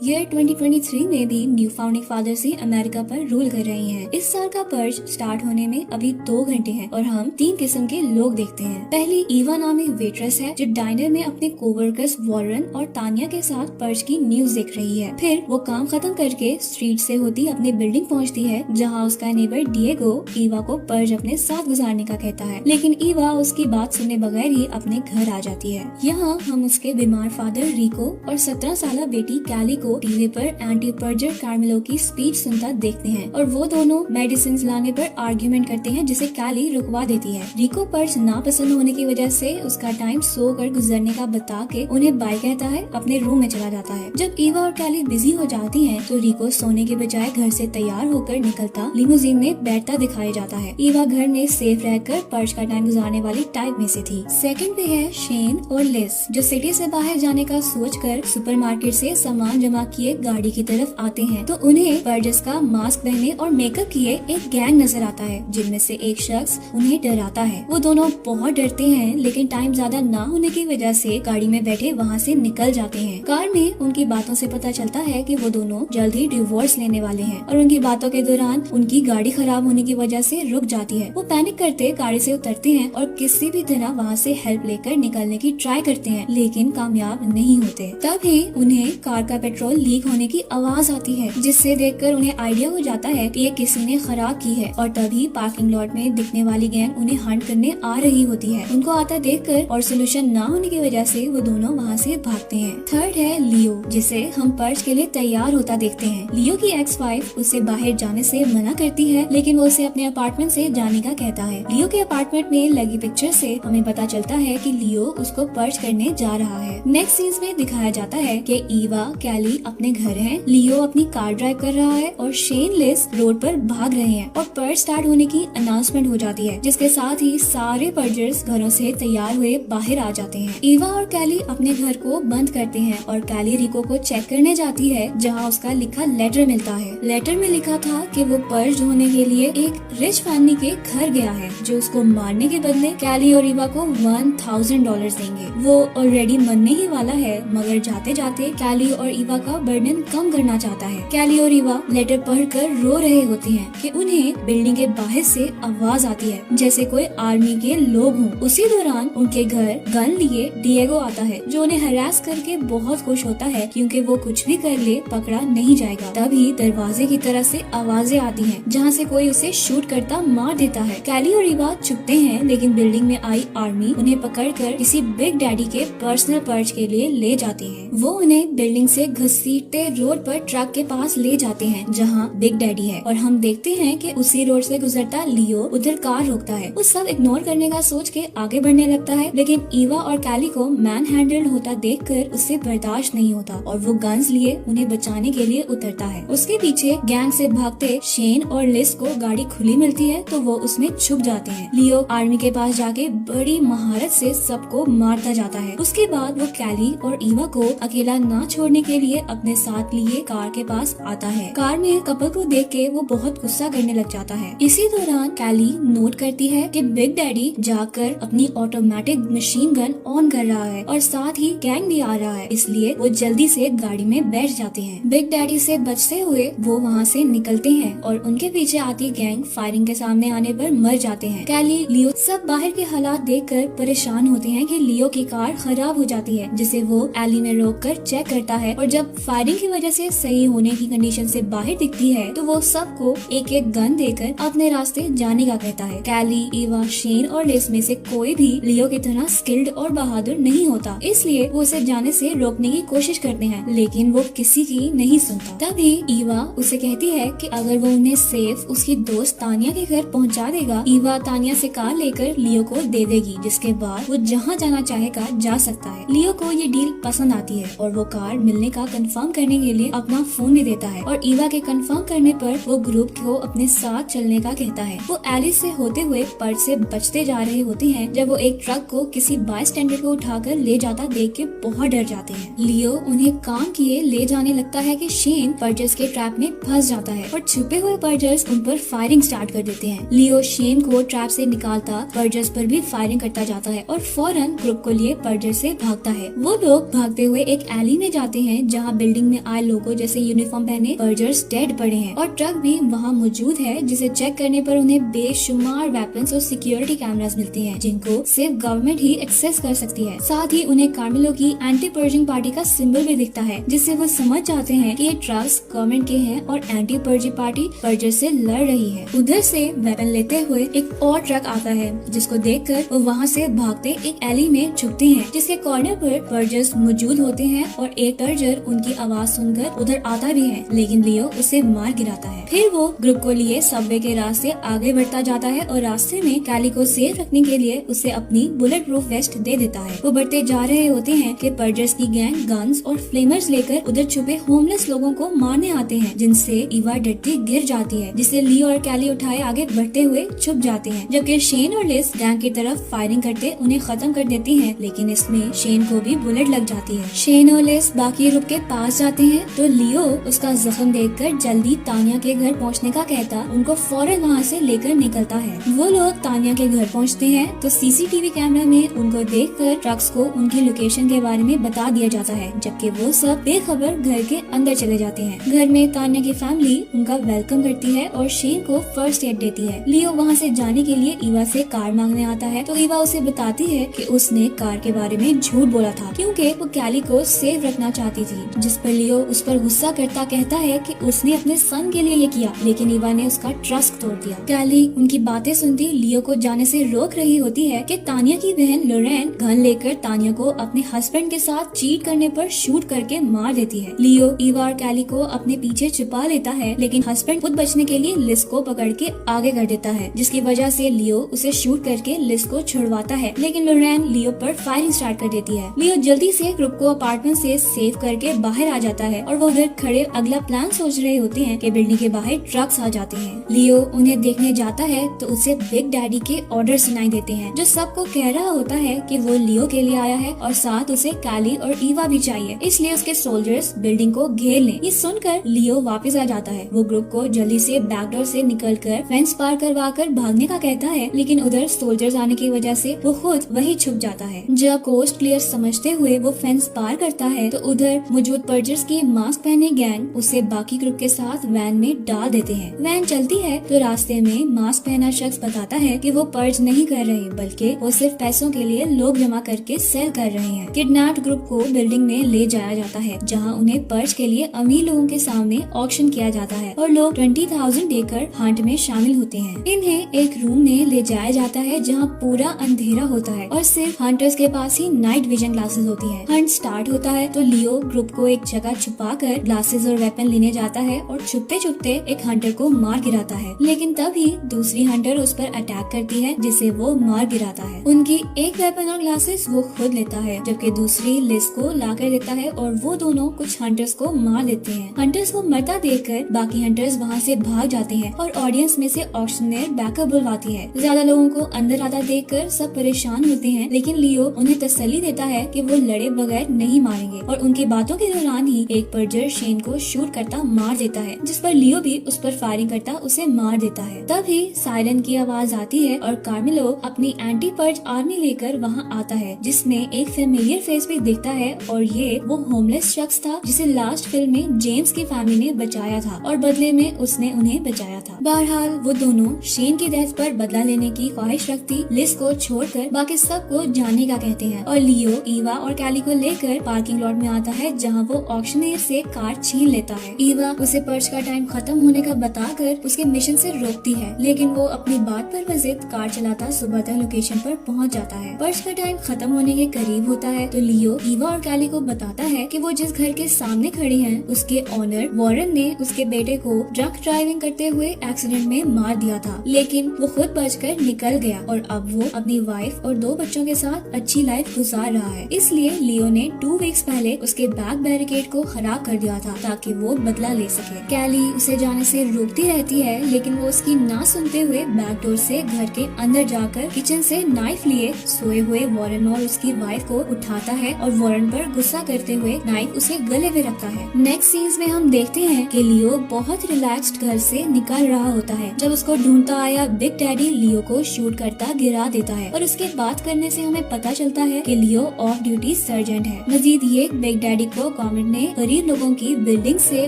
Year 2023 में भी new founding fathers ही America पर रूल कर रहे हैं। इस साल का पर्ज स्टार्ट होने में अभी 2 घंटे हैं और हम 3 किस्म के लोग देखते हैं। पहली ईवा नामी वेट्रेस है जो डाइनर में अपने कोवर्कर्स वॉरेन और तानिया के साथ पर्ज की न्यूज देख रही है। फिर वो काम खत्म करके स्ट्रीट से होती अपनी बिल्डिंग पहुंचती है जहां उसका नेबर डिएगो ईवा को पर्ज अपने साथ गुजारने का कहता है, लेकिन ईवा उसकी बात सुने बगैर ही अपने घर आ जाती है। यहाँ हम उसके बीमार फादर रिको और 17 साल बेटी कैली को टीवी पर एंटी पर्जर कार्मेलो की स्पीच सुनता देखते हैं और वो दोनों मेडिसिन लाने पर आर्ग्यूमेंट करते हैं जिसे कैली रुकवा देती है। रिको पर्ज नापसंद होने की वजह से उसका टाइम सोकर गुजरने का बता के उन्हें बाय कहता है, अपने रूम में चला जाता है। जब ईवा और कैली बिजी हो जाती हैं, तो रिको सोने के बजाय घर से तैयार होकर निकलता लिमोजीन में बैठता दिखाया जाता है। ईवा घर में सेफ रहकर पर्ज का टाइम गुजारने वाली टाइप में से थी। सेकंड पे है शेन और लिस जो सिटी से बाहर जाने का सोचकर सुपरमार्केट से सामान जमा किए गाड़ी की तरफ आते हैं, तो उन्हें पर्जस का मास्क पहने और मेकअप किए एक गैंग नजर आता है जिनमें से एक शख्स उन्हें डराता है। वो दोनों बहुत डरते हैं, लेकिन टाइम ज्यादा ना होने की वजह से गाड़ी में बैठे वहाँ से निकल जाते हैं। कार में उनकी बातों से पता चलता है कि वो दोनों जल्द ही डिवोर्स लेने वाले हैं और उनकी बातों के दौरान उनकी गाड़ी खराब होने की वजह से रुक जाती है। वो पैनिक करते गाड़ी से उतरते हैं और किसी भी तरह वहाँ से हेल्प लेकर निकलने की ट्राई करते हैं, लेकिन कामयाब नहीं होते। तभी उन्हें कार का पेट्रोल लीक होने की आवाज आती है, जिससे देखकर उन्हें आइडिया हो जाता है कि ये किसी ने खराब की है और तभी पार्किंग लॉट में दिखने वाली गैंग उन्हें हंट करने आ रही होती है। उनको आता देखकर और सोल्यूशन ना होने की वजह से वो दोनों वहाँ से भागते हैं। थर्ड है लियो, जिसे हम पर्ज के लिए तैयार होता देखते हैं। लियो की एक्स वाइफ उसे बाहर जाने से मना करती है, लेकिन वो उसे अपने अपार्टमेंट से जाने का कहता है। लियो के अपार्टमेंट में लगी पिक्चर से हमें पता चलता है कि लियो उसको पर्ज करने जा रहा है। नेक्स्ट सीन्स में दिखाया जाता है कि ईवा कैली अपने घर हैं, लियो अपनी कार ड्राइव कर रहा है और शेन लिस रोड पर भाग रहे हैं और पर्ज स्टार्ट होने की अनाउंसमेंट हो जाती है, जिसके साथ ही सारे पर्जर्स घरों से तैयार हुए बाहर आ जाते हैं। ईवा और कैली अपने घर को बंद करते हैं और कैली रिको को चेक करने जाती है जहां उसका लिखा लेटर मिलता है। लेटर में लिखा था कि वो पर्ज होने के लिए एक रिच फैमिली के घर गया है जो उसको मारने के बदले कैली और ईवा को $1000 देंगे। वो ऑलरेडी मरने ही वाला है, मगर जाते जाते कैली और ईवा का बर्डन कम करना चाहता है। कैली और ईवा लेटर पढ़कर रो रहे होते हैं कि उन्हें बिल्डिंग के बाहर से आवाज आती है जैसे कोई आर्मी के लोग हों। उसी दौरान उनके घर गन लिए डिएगो आता है जो उन्हें हरास करके बहुत खुश होता है क्योंकि वो कुछ भी कर ले पकड़ा नहीं जाएगा। तभी दरवाजे की तरफ से आवाजें आती हैं जहां से कोई उसे शूट करता मार देता है। कैली और ईवा छुपते हैं, लेकिन बिल्डिंग में आई आर्मी उन्हें पकड़कर किसी बिग डैडी के पर्सनल पर्ज के लिए ले जाती है। वो उन्हें बिल्डिंग से घसीटते रोड पर ट्रक के पास ले जाते हैं जहां बिग डैडी है और हम देखते हैं कि उसी रोड से गुजरता लियो उधर कार रोकता है। वो सब इग्नोर करने का सोच के आगे बढ़ने लगता है, लेकिन ईवा और कैली को मैन हैंडल्ड होता देखकर उससे बर्दाश्त नहीं होता और वो गन्स लिए उन्हें बचाने के लिए उतरता है। उसके पीछे गैंग से भागते शेन और लिस को गाड़ी खुली मिलती है तो वो उसमें छुप जाते हैं। लियो आर्मी के पास जाके बड़ी महारत से सबको मारता जाता है। उसके बाद वो कैली और ईवा को अकेला ना छोड़ने के लिए अपने साथ लिए कार के पास आता है। कार में कपल को देख के वो बहुत गुस्सा करने लग जाता है। इसी दौरान कैली नोट करती है कि बिग डैडी जाकर अपनी ऑटोमेटिक मशीन गन ऑन कर रहा है और साथ ही गैंग भी आ रहा है, इसलिए वो जल्दी से गाड़ी में बैठ जाते हैं। बिग डैडी से बचते हुए वो वहाँ से निकलते हैं और उनके पीछे आती गैंग फायरिंग के सामने आने पर मर जाते हैं। कैली लियो सब बाहर के हालात देखकर परेशान होते हैं कि लियो की कार खराब हो जाती है, जिसे वो एली में रोककर चेक करता है और जब फायरिंग की वजह से सही होने की कंडीशन से बाहर दिखती है तो वो सबको एक एक गन देकर अपने रास्ते जाने का कहता है। कैली, ईवा, शेन और लिस में से कोई भी लियो की तरह स्किल्ड और बहादुर नहीं होता, इसलिए वो उसे जाने से रोकने की कोशिश करते हैं, लेकिन वो किसी की नहीं सुनता। तभी ईवा उसे कहती है कि अगर वो उन्हें सेफ उसकी दोस्त तानिया के घर पहुंचा देगा, ईवा तानिया से कार लेकर लियो को दे देगी, जिसके बाद वो जहाँ जाना चाहेगा जा सकता है। लियो को ये डील पसंद आती है और वो कार मिलने का कंफर्म करने के लिए अपना फोन भी देता है और ईवा के कंफर्म करने पर वो ग्रुप को अपने साथ चलने का कहता है। वो एलिस से होते हुए पर्ज से बचते जा रहे होते हैं जब वो एक ट्रक को किसी बाय स्टैंडर को उठाकर ले जाता देख के बहुत डर जाते हैं। लियो उन्हें काम किए ले जाने लगता है कि शेन पर्जर्स के ट्रैप में फंस जाता है और छुपे हुए पर्जर्स उन पर फायरिंग स्टार्ट कर देते हैं। लियो शेन को ट्रैप से निकालता पर्जर्स पर भी फायरिंग करता जाता है और फौरन ग्रुप को लिए पर्जर से भागता है। वो लोग भागते हुए एक एली में जाते हैं जहाँ जहाँ बिल्डिंग में आए लोगों जैसे यूनिफॉर्म पहने पर्जर्स डेड पड़े हैं और ट्रक भी वहाँ मौजूद है जिसे चेक करने पर उन्हें बेशुमार वेपन्स और सिक्योरिटी कैमरास मिलते हैं जिनको सिर्फ गवर्नमेंट ही एक्सेस कर सकती है। साथ ही उन्हें कार्मेलो की एंटी पर्जिंग पार्टी का सिंबल भी दिखता है जिससे वो समझ जाते हैं कि ये ट्रक्स गवर्नमेंट के हैं और एंटी पर्जी पार्टी पर्जर से लड़ रही है। उधर से वेपन लेते हुए एक और ट्रक आता है जिसको देखकर वो वहाँ से भागते एक एली में छुपते हैं जिसके कॉर्नर पर पर्जर्स मौजूद होते हैं और एक पर्जर उनकी आवाज सुनकर उधर आता भी है लेकिन लियो उसे मार गिराता है। फिर वो ग्रुप को लिए सबवे के रास्ते आगे बढ़ता जाता है और रास्ते में कैली को सेफ रखने के लिए उसे अपनी बुलेट प्रूफ वेस्ट दे देता है। वो बढ़ते जा रहे होते हैं कि पर्जर्स की गैंग गन्स और फ्लेमर्स लेकर उधर छुपे होमलेस लोगों को मारने आते हैं जिनसे ईवा डरती गिर जाती है जिसे लियो और कैली उठाए आगे बढ़ते हुए छुप जाते हैं जबकि शेन और लिस गैंग की तरफ फायरिंग करते उन्हें खत्म कर देती हैं लेकिन इसमें शेन को भी बुलेट लग जाती है। शेन और लिस बाकी ग्रुप के पास जाते हैं तो लियो उसका जख्म देखकर जल्दी तानिया के घर पहुंचने का कहता उनको फौरन वहां से लेकर निकलता है। वो लोग तानिया के घर पहुंचते हैं तो सीसीटीवी कैमरा में उनको देखकर ट्रक्स को उनकी लोकेशन के बारे में बता दिया जाता है जबकि वो सब बेखबर घर के अंदर चले जाते हैं। घर में तानिया की फैमिली उनका वेलकम करती है और शेन को फर्स्ट एड देती है। लियो वहाँ से जाने के लिए ईवा से कार मांगने आता है तो ईवा उसे बताती है कि उसने कार के बारे में झूठ बोला था क्योंकि वो कैली को सेफ रखना चाहती थी जिस पर लियो उस पर गुस्सा करता कहता है कि उसने अपने सन के लिए ये किया लेकिन ईवा ने उसका ट्रस्ट तोड़ दिया। कैली उनकी बातें सुनती लियो को जाने से रोक रही होती है कि तानिया की बहन लोरेन गन लेकर तानिया को अपने हस्बैंड के साथ चीट करने पर शूट करके मार देती है। लियो ईवा और कैली को अपने पीछे छुपा लेता है लेकिन हस्बैंड खुद बचने के लिए लिस को पकड़ के आगे कर देता है जिसकी वजह से लियो उसे शूट करके लिस को छुड़वाता है लेकिन लोरेन लियो पर फायरिंग स्टार्ट कर देती है। लियो जल्दी से ग्रुप को अपार्टमेंट से सेव करके बाहर आ जाता है और वो उधर खड़े अगला प्लान सोच रहे होते हैं कि बिल्डिंग के बाहर ट्रक्स आ जाते हैं। लियो उन्हें देखने जाता है तो उसे बिग डैडी के ऑर्डर सुनाई देते हैं जो सबको कह रहा होता है कि वो लियो के लिए आया है और साथ उसे कैली और ईवा भी चाहिए इसलिए उसके सोल्जर्स बिल्डिंग को घेर लें। ये सुनकर लियो वापस आ जाता है। वो ग्रुप को जल्दी से बैकडोर से निकलकर फेंस पार करवा कर भागने का कहता है लेकिन उधर सोल्जर्स आने की वजह से वो खुद वही छुप जाता है। जब कोस्ट क्लियर समझते हुए वो फेंस पार करता है तो उधर मौजूद पर्जर्स की मास्क पहने गैंग उसे बाकी ग्रुप के साथ वैन में डाल देते हैं। वैन चलती है तो रास्ते में मास्क पहना शख्स बताता है कि वो पर्ज नहीं कर रहे बल्कि वो सिर्फ पैसों के लिए लोग जमा करके सेल कर रहे हैं। किडनैप्ड ग्रुप को बिल्डिंग में ले जाया जाता है जहाँ उन्हें पर्ज के लिए अमीर लोगों के सामने ऑक्शन किया जाता है और लोग 20,000 देकर हंट में शामिल होते हैं। इन्हें एक रूम में ले जाया जाता है जहाँ पूरा अंधेरा होता है और सिर्फ हंटर्स के पास ही नाइट विजन ग्लासेस होती है। हंट स्टार्ट होता है तो लियो ग्रुप को एक जगह छुपा कर ग्लासेस और वेपन लेने जाता है और छुपते छुपते एक हंटर को मार गिराता है लेकिन तभी दूसरी हंटर उस पर अटैक करती है जिसे वो मार गिराता है। उनकी एक वेपन और ग्लासेस वो खुद लेता है जबकि दूसरी लिस को ला कर देता है और वो दोनों कुछ हंटर्स को मार देते हैं। हंटर्स को मरता देखकर बाकी हंटर्स वहाँ से भाग जाते हैं और ऑडियंस में से ऑक्शनर बैकअप बुलवाती है। ज्यादा लोगों को अंदर आता देखकर सब परेशान होते हैं लेकिन लियो उन्हें तसल्ली देता है कि वो लड़े बगैर नहीं मारेंगे और उनकी बातों के दौरान ही एक पर्जर शेन को शूट करता मार देता है जिस पर लियो भी उस पर फायरिंग करता उसे मार देता है। तभी सायरन की आवाज आती है और कार्मेलो अपनी एंटी पर्ज आर्मी लेकर वहाँ आता है जिसमें एक फेमिलियर फेस भी दिखता है और ये वो होमलेस शख्स था जिसे लास्ट फिल्म में जेम्स की फैमिली ने बचाया था और बदले में उसने उन्हें बचाया था। बहरहाल वो दोनों शेन की डेथ पर बदला लेने की ख्वाहिश रखती लिस को छोड़कर बाकी सबको जाने का कहते हैं और लियो ईवा और कैली को लेकर पार्किंग लॉट में आता है जहाँ वो ऑक्शनर से कार छीन लेता है। ईवा उसे पर्ज का टाइम खत्म होने का बताकर उसके मिशन से रोकती है लेकिन वो अपनी बात पर जिद कार चलाता सुबह तक लोकेशन पर पहुंच जाता है। पर्ज का टाइम खत्म होने के करीब होता है तो लियो ईवा और कैली को बताता है कि वो जिस घर के सामने खड़ी हैं उसके ऑनर वॉरेन ने उसके बेटे को ड्रग ड्राइविंग करते हुए एक्सीडेंट में मार दिया था लेकिन वो खुद बचकर निकल गया और अब वो अपनी वाइफ और 2 बच्चों के साथ अच्छी लाइफ गुजार रहा है। इसलिए लियो ने 2 वीक्स पहले उसके बैक बैरिकेड को खराब कर दिया था ताकि वो बदला ले सके। कैली उसे जाने से रोकती रहती है लेकिन वो उसकी ना सुनते हुए बैक डोर से घर के अंदर जाकर किचन से नाइफ लिए सोए हुए वॉरेन और उसकी वाइफ को उठाता है और वॉरेन पर गुस्सा करते हुए नाइफ उसे गले में रखता है। नेक्स्ट सीन्स में हम देखते हैं कि लियो बहुत रिलैक्स्ड घर से निकल रहा रहा होता है जब उसको ढूंढता आया बिग डैडी लियो को शूट करता गिरा देता है और उसके बात करने से हमें पता चलता है कि लियो ऑफ ड्यूटी सर्जेंट है। मजीद ये बिग डैडी को गवर्नमेंट ने गरीब लोगों की बिल्डिंग से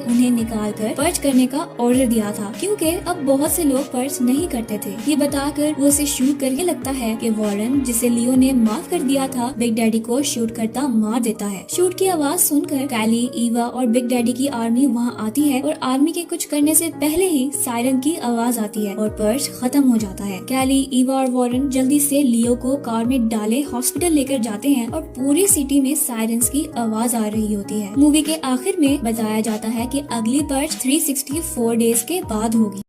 उन्हें निकाल कर पर्च करने का ऑर्डर दिया था क्योंकि अब बहुत से लोग पर्च नहीं करते थे। ये बताकर वो उसे शूट करके लगता है कि वॉरेन जिसे लियो ने माफ कर दिया था बिग डैडी को शूट करता मार देता है। शूट की आवाज सुनकर कैली, ईवा और बिग डैडी की आर्मी वहाँ आती है और आर्मी के कुछ करने से पहले ही सायरन की आवाज आती है और पर्च खत्म हो जाता है। कैली, ईवा और वॉरेन जल्दी से लियो को कार में डाले हॉस्पिटल लेकर जाते हैं और पूरी सिटी में सायरन्स की आवाज आ रही होती है। मूवी के आखिर में बताया जाता है कि अगली पर्च 364 डेज के बाद होगी।